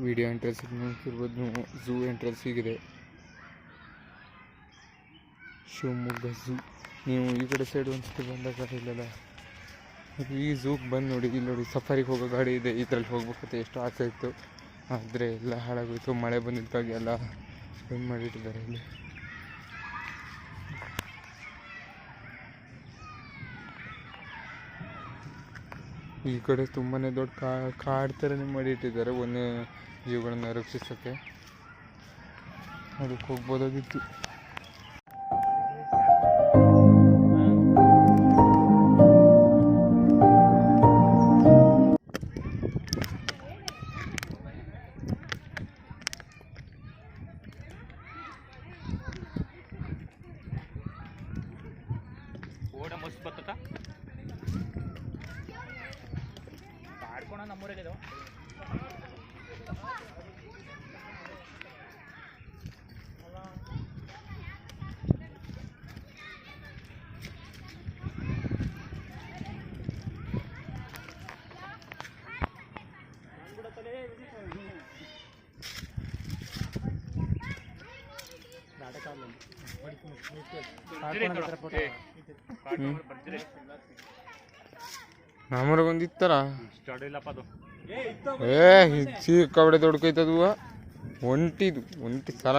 Video entrance ನೋಡ್ತಿರ್ಬೋದು ನೀವು. Zoo entrance ಹೀಗಿದೆ, ಶಿವಮೊಗ್ಗ ಝೂ. ನೀವು ಈ ಕಡೆ ಸೈಡ್ ಒಂದ್ಸತಿ ಬಂದಾಗ ಇಲ್ಲಲ್ಲ, ಈ ಝೂಗೆ ಬಂದು ನೋಡಿ. ಇಲ್ಲಿ ನೋಡಿ ಸಫಾರಿಗೆ ಹೋಗೋ ಗಾಡಿ ಇದೆ, ಇದರಲ್ಲಿ ಹೋಗ್ಬೇಕಂತ ಎಷ್ಟು ಆಸೆ ಇತ್ತು, ಆದರೆ ಎಲ್ಲ ಹಾಳಾಗೋಯ್ತು. ಮಳೆ ಬಂದಿದ್ದಾಗೆ ಎಲ್ಲ ಬಂದ್ ಮಾಡಿಟ್ಟಿದ್ದಾರೆ ಇಲ್ಲಿ. ಈ ಕಡೆ ತುಂಬಾ ದೊಡ್ಡ ಕಾಡು ಥರನೇ ಮಾಡಿಟ್ಟಿದ್ದಾರೆ ವನ್ಯ ಜೀವಿಗಳನ್ನ ರಕ್ಷಿಸೋಕ್ಕೆ. ಅದಕ್ಕೆ ಹೋಗ್ಬೋದಾಗಿತ್ತು. ಮಸ್ತ್ ಬರ್ತದ ಆಡ್ಕೋಣ ನಮ್ಮೂರಾಗೆ ಇದು. ನಮ್ಮೂರಾಗೊಂದಿತ್ತಾರ ಕಬಡ್ಡಿ ದೊಡ್ಕೈತದ ಒಂಟಿ ಸಾಲ.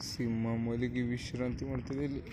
ಸಿಂಹ ಮಲಗಿ ವಿಶ್ರಾಂತಿ ಮಾಡ್ತಿದೆ ಇಲ್ಲಿ.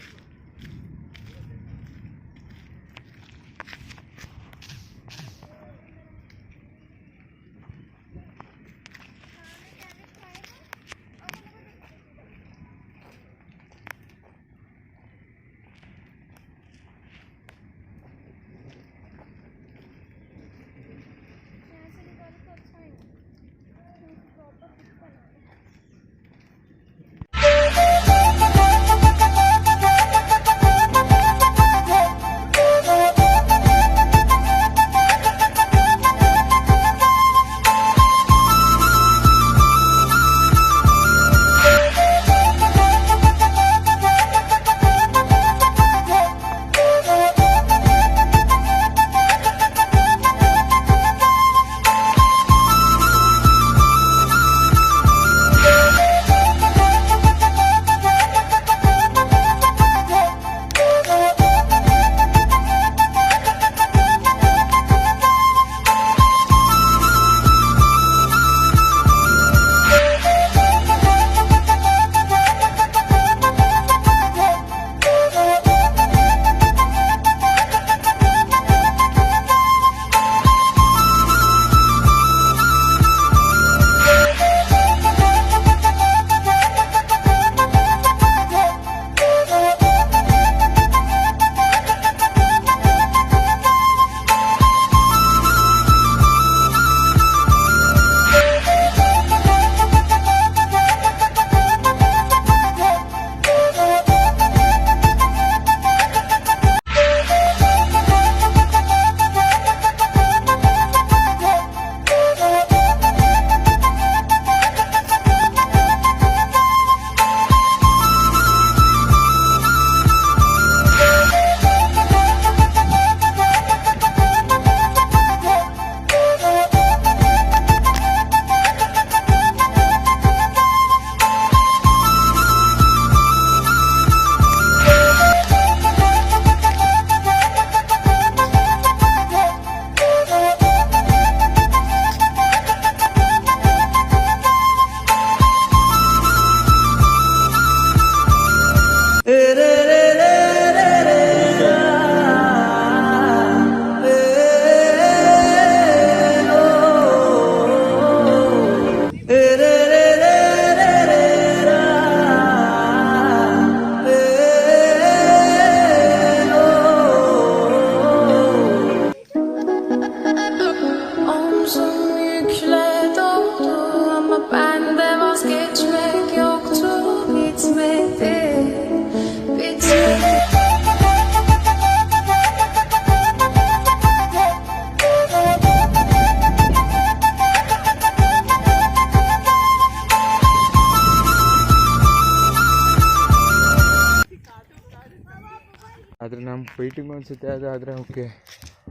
ಆದರೆ ನಮ್ಮ ಫೈಟಿಂಗ್ ಅನಿಸುತ್ತೆ ಅದು. ಆದರೆ ಅವಕ್ಕೆ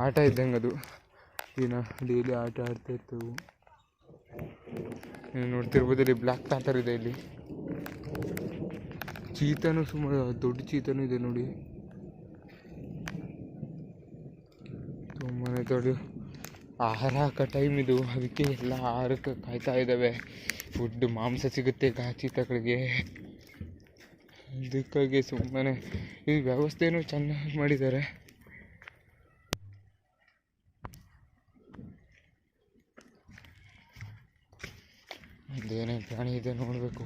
ಆಟ ಇದ್ದಂಗೆ ಅದು. ದಿನ ಡೈಲಿ ಆಟ ಆಡ್ತಾ ಇರ್ತವು. ನೀವು ನೋಡ್ತಿರ್ಬೋದು ಇಲ್ಲಿ ಬ್ಲ್ಯಾಕ್ ಪ್ಯಾಂಥರ್ ಇದೆ. ಇಲ್ಲಿ ಚೀತಾನು ಸುಮಾರು ದೊಡ್ಡ ಚೀತಾನು ಇದೆ ನೋಡಿ. ತುಂಬಾ ದೊಡ್ಡ ಆಹಾರ ಹಾಕೋ ಟೈಮ್ ಇದು. ಅದಕ್ಕೆ ಎಲ್ಲ ಆಹಾರಕ್ಕೆ ಕಾಯ್ತಾ ಇದ್ದಾವೆ. ಫುಡ್ ಮಾಂಸ ಸಿಗುತ್ತೆ ಚೀತಾಗಳಿಗೆ. ಇದಕ್ಕಾಗಿ ಸುಮ್ಮನೆ ಈ ವ್ಯವಸ್ಥೆನೂ ಚೆನ್ನಾಗಿ ಮಾಡಿದ್ದಾರೆ. ಅದೇನೇ ಪ್ರಾಣಿ ಇದೆ ನೋಡಬೇಕು.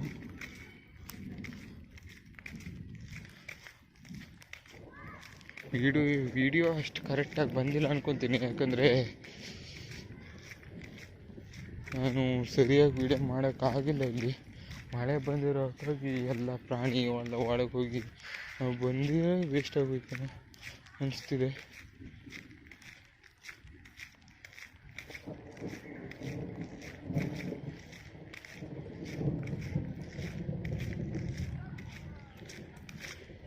ವಿಡಿಯೋ ಅಷ್ಟು ಕರೆಕ್ಟಾಗಿ ಬಂದಿಲ್ಲ ಅನ್ಕೊತೀನಿ. ಯಾಕಂದರೆ ನಾನು ಸರಿಯಾಗಿ ವಿಡಿಯೋ ಮಾಡೋಕ್ಕಾಗಿಲ್ಲ. ಇಲ್ಲಿ ಮಳೆ ಬಂದಿರೋಕ್ಕಾಗಿ ಎಲ್ಲ ಪ್ರಾಣಿ ಎಲ್ಲ ಒಳಗೆ ಹೋಗಿ ನಾವು ಬಂದಿರೋ ವೇಸ್ಟ್ ಆಗೋಯ್ತು ಅನಿಸ್ತಿದೆ.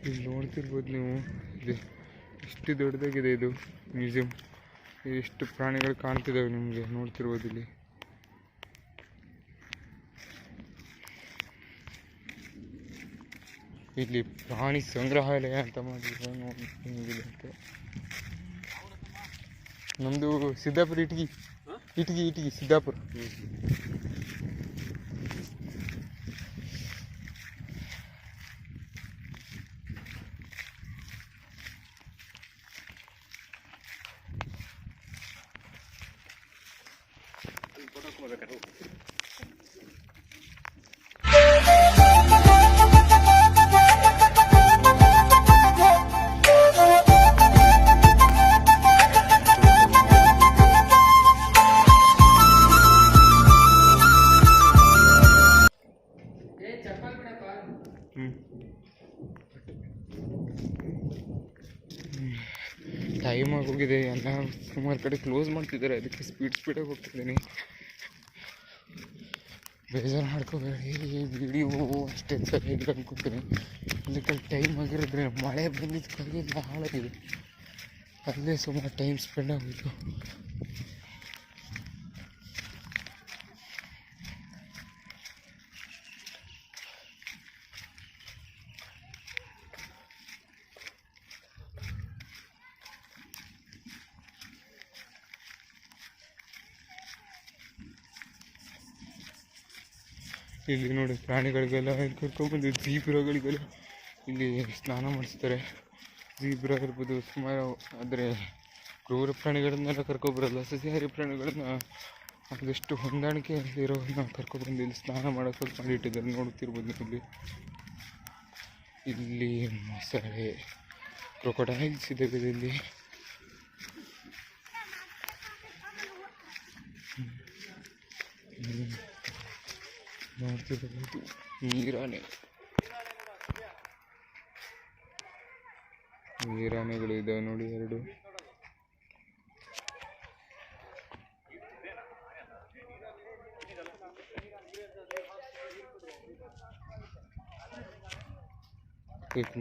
ಇಲ್ಲಿ ನೋಡ್ತಿರ್ಬೋದು ನೀವು. ಇದು ಎಷ್ಟು ದೊಡ್ಡದಾಗಿದೆ ಇದು ಮ್ಯೂಸಿಯಂ. ಎಷ್ಟು ಪ್ರಾಣಿಗಳು ಕಾಣ್ತಿದ್ದಾವೆ ನಿಮಗೆ ನೋಡ್ತಿರ್ಬೋದು. ಇಲ್ಲಿ ಪ್ರಾಣಿ ಸಂಗ್ರಹಾಲಯ ಅಂತ ಮಾಡಿದ್ರೆ ನೋಡಿದಂತೆ. ನಮ್ಮದು ಸಿದ್ದಾಪುರ ಇಟಗಿ ಸಿದ್ದಾಪುರ. ಟೈಮ್ ಆಗೋಗಿದೆ. ಎಲ್ಲ ಸುಮಾರು ಕಡೆ ಕ್ಲೋಸ್ ಮಾಡ್ತಿದ್ದಾರೆ. ಅದಕ್ಕೆ ಸ್ಪೀಡಾಗಿ ಹೋಗ್ತಿದ್ದೀನಿ. ಬೇಜಾರು ಮಾಡ್ಕೋಬೇಡಿ. ಈ ವಿಡಿಯೋ ಅಷ್ಟೇ ಸರಿಯಾಗಿ ಅನ್ಕೋತೀನಿ. ಅದಕ್ಕೆ ಟೈಮ್ ಆಗಿರೋದ್ರೆ ಮಳೆ ಬಂದಿದ್ದಕ್ಕಾಗಿ ಎಲ್ಲ ಹಾಳಾಗಿದೆ. ಅಲ್ಲೇ ಸುಮಾರು ಟೈಮ್ ಸ್ಪೆಂಡ್ ಆಗೋಯ್ತು. ಇಲ್ಲಿ ನೋಡಿ ಪ್ರಾಣಿಗಳಿಗೆಲ್ಲ ಕರ್ಕೊಂಡ್ಬಂದು ಜೀಬ್ರಾಗಳಿಗೆಲ್ಲ ಇಲ್ಲಿ ಸ್ನಾನ ಮಾಡಿಸ್ತಾರೆ. ಜೀಬ್ರಾ ಇರ್ಬೋದು ಸುಮಾರು. ಆದರೆ ಕ್ರೂರ ಪ್ರಾಣಿಗಳನ್ನೆಲ್ಲ ಕರ್ಕೊಬರಲ್ಲ. ಸಸ್ಯಾಹಾರಿ ಪ್ರಾಣಿಗಳನ್ನ ಆದಷ್ಟು ಹೊಂದಾಣಿಕೆ ಇರೋದನ್ನ ಕರ್ಕೊಬಂದು ಇಲ್ಲಿ ಸ್ನಾನ ಮಾಡೋಕೆ ಮಾಡಿಟ್ಟಿದ್ದಾರೆ. ನೋಡ್ತಿರ್ಬೋದು ಇಲ್ಲಿ. ಇಲ್ಲಿ ಮೊಸಳೆ, ಕ್ರೊಕೊಡೈಲ್ಸ್ ಇದ್ದಾವೆ ಇಲ್ಲಿ. ನೋಡ್ತಿರ್ಬೋದು ನೀರಾನೆಗಳು ಇದ್ದಾವೆ ನೋಡಿ 2.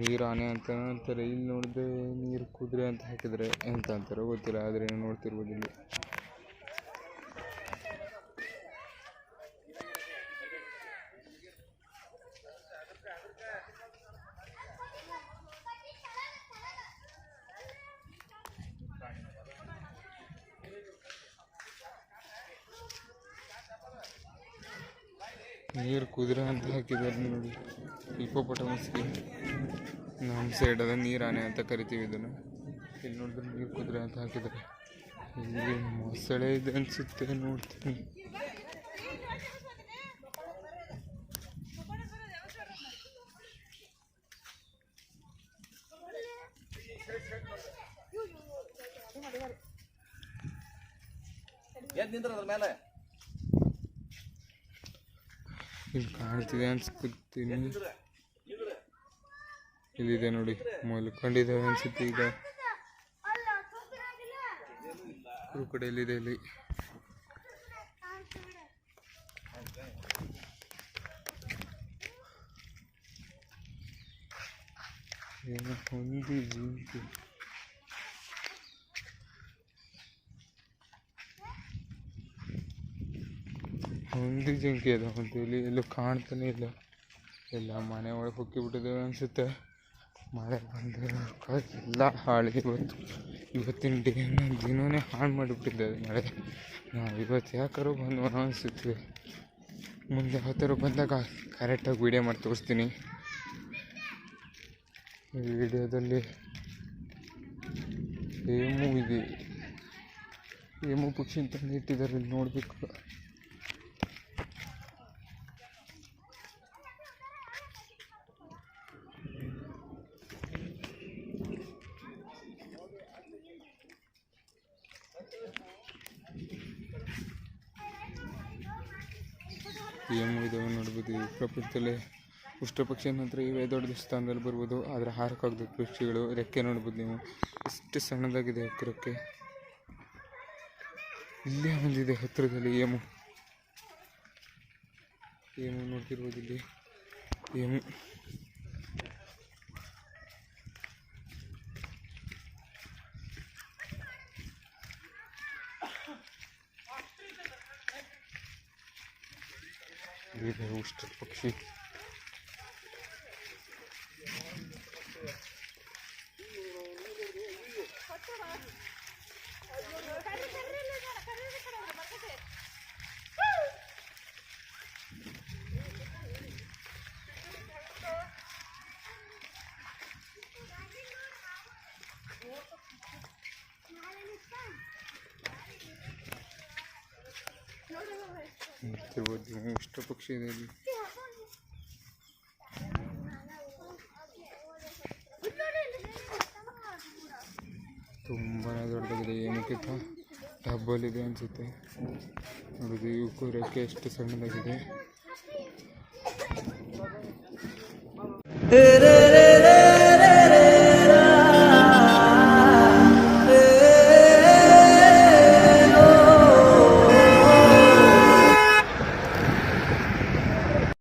ನೀರಾನೆ ಅಂತ ಅಂತಾರೆ. ಇಲ್ಲಿ ನೋಡಿದ್ರೆ ನೀರು ಕುದುರೆ ಅಂತ ಹಾಕಿದ್ರೆ ಎಂತ ಅಂತಾರೋ ಗೊತ್ತಿಲ್ಲ. ಆದರೆ ನೋಡ್ತಿರ್ಬೋದು ಇಲ್ಲಿ. ನೀರು ಕುದುರೆ ಅಂತ ಹಾಕಿದ್ದಾರೆ ನೋಡಿ. ಹಿಪ್ಪೋಪೊಟಮಸ್ಗೆ ನಮ್ಮ ಸೈಡ್ ಅದ ನೀರಾನೆ ಅಂತ ಕರಿತೀವಿ ಇದನ್ನು. ಇಲ್ಲಿ ನೋಡಿದ್ರೆ ನೀರು ಕುದುರೆ ಅಂತ ಹಾಕಿದ್ದಾರೆ. ಇಲ್ಲಿ ಮೊಸಳೆ ಇದೆ ಅನಿಸುತ್ತೆ. ನೋಡ್ತೀನಿ. ಇಲ್ಲಿ ಕಾಣ್ತಿದೆ ಅನ್ಸ್ಕೊತೀನಿ. ಇಲ್ಲಿದೆ ನೋಡಿ, ಮಲ್ಕೊಂಡಿದ್ದಾವೆ ಅನ್ಸುತ್ತೆ. ಈಗ ಕಡೆ ಎಲ್ಲಿದೆ ಇಲ್ಲಿ. ಏನು ಹೊಂದಿ ಜಿಂಕೆ, ಹೊಂದಿ ಜಿಂಕೆ ಅದ ಅಂತ ಇಲ್ಲಿ ಎಲ್ಲೂ ಕಾಣ್ತಾನೆ ಇಲ್ಲ. ಎಲ್ಲ ಮನೆ ಒಳಗೆ ಹೊಕ್ಕಿಬಿಟ್ಟಿದ್ದೇವೆ ಅನಿಸುತ್ತೆ. ಮಳೆ ಬಂದು ಎಲ್ಲ ಹಾಳು. ಇವತ್ತಿನ ದಿನವೇ ಹಾಳು ಮಾಡಿಬಿಟ್ಟಿದ್ದೇವೆ ಮಳೆ. ನಾವು ಇವತ್ತು ಯಾಕಾರು ಬಂದು ಅನಿಸುತ್ತೆ. ಮುಂದೆ ಯಾವತ್ತಾರು ಬಂದಾಗ ಕರೆಕ್ಟಾಗಿ ವೀಡಿಯೋ ಮಾಡಿ ತೋರಿಸ್ತೀನಿ. ಈ ವಿಡಿಯೋದಲ್ಲಿ ಏಮು ಇದೆ, ಏಮು ಪಕ್ಷಿ ಅಂತ ಇಟ್ಟಿದ್ದಾರೆ, ಇಲ್ಲಿ ನೋಡಬೇಕು. ಏಮು ಇದಾವೆ ನೋಡ್ಬೋದು. ಈ ಪ್ರಪಂಚದಲ್ಲೇ ಉಷ್ಟ್ರ ಪಕ್ಷಿ ನಂತರ ಇವೇ ದೊಡ್ಡ ಸ್ಥಾನದಲ್ಲಿ ಬರ್ಬೋದು. ಆದರೆ ಹಾರಕ್ಕಾಗದ ಪಕ್ಷಿಗಳು. ರೆಕ್ಕೆ ನೋಡ್ಬೋದು ನೀವು, ಎಷ್ಟು ಸಣ್ಣದಾಗಿದೆ ರೆಕ್ಕೆ. ಇಲ್ಲೇ ಬಂದಿದೆ ಹತ್ತಿರದಲ್ಲಿ ಏಮು ನೋಡ್ತಿರ್ಬೋದು. ಇಲ್ಲಿ ಏಮು ಇದೆ ಉಷ್ಟ್ರ ಪಕ್ಷಿ. ನೋಡ್ತಿರ್ಬೋದು ಉಷ್ಟ್ರ ಪಕ್ಷಿ ಇದೆ ಇಲ್ಲಿ. ತುಂಬಾ ದೊಡ್ಡದಾಗಿದೆ. ಏನಕ್ಕಿಂತ ಡಬ್ಬಲ್ಲಿದೆ ಅನಿಸುತ್ತೆ. ನೋಡಿದ್ರೆ ಇವಕ್ಕೂ ರೆಕ್ಕೆ ಎಷ್ಟು ಸಣ್ಣದಾಗಿದೆ.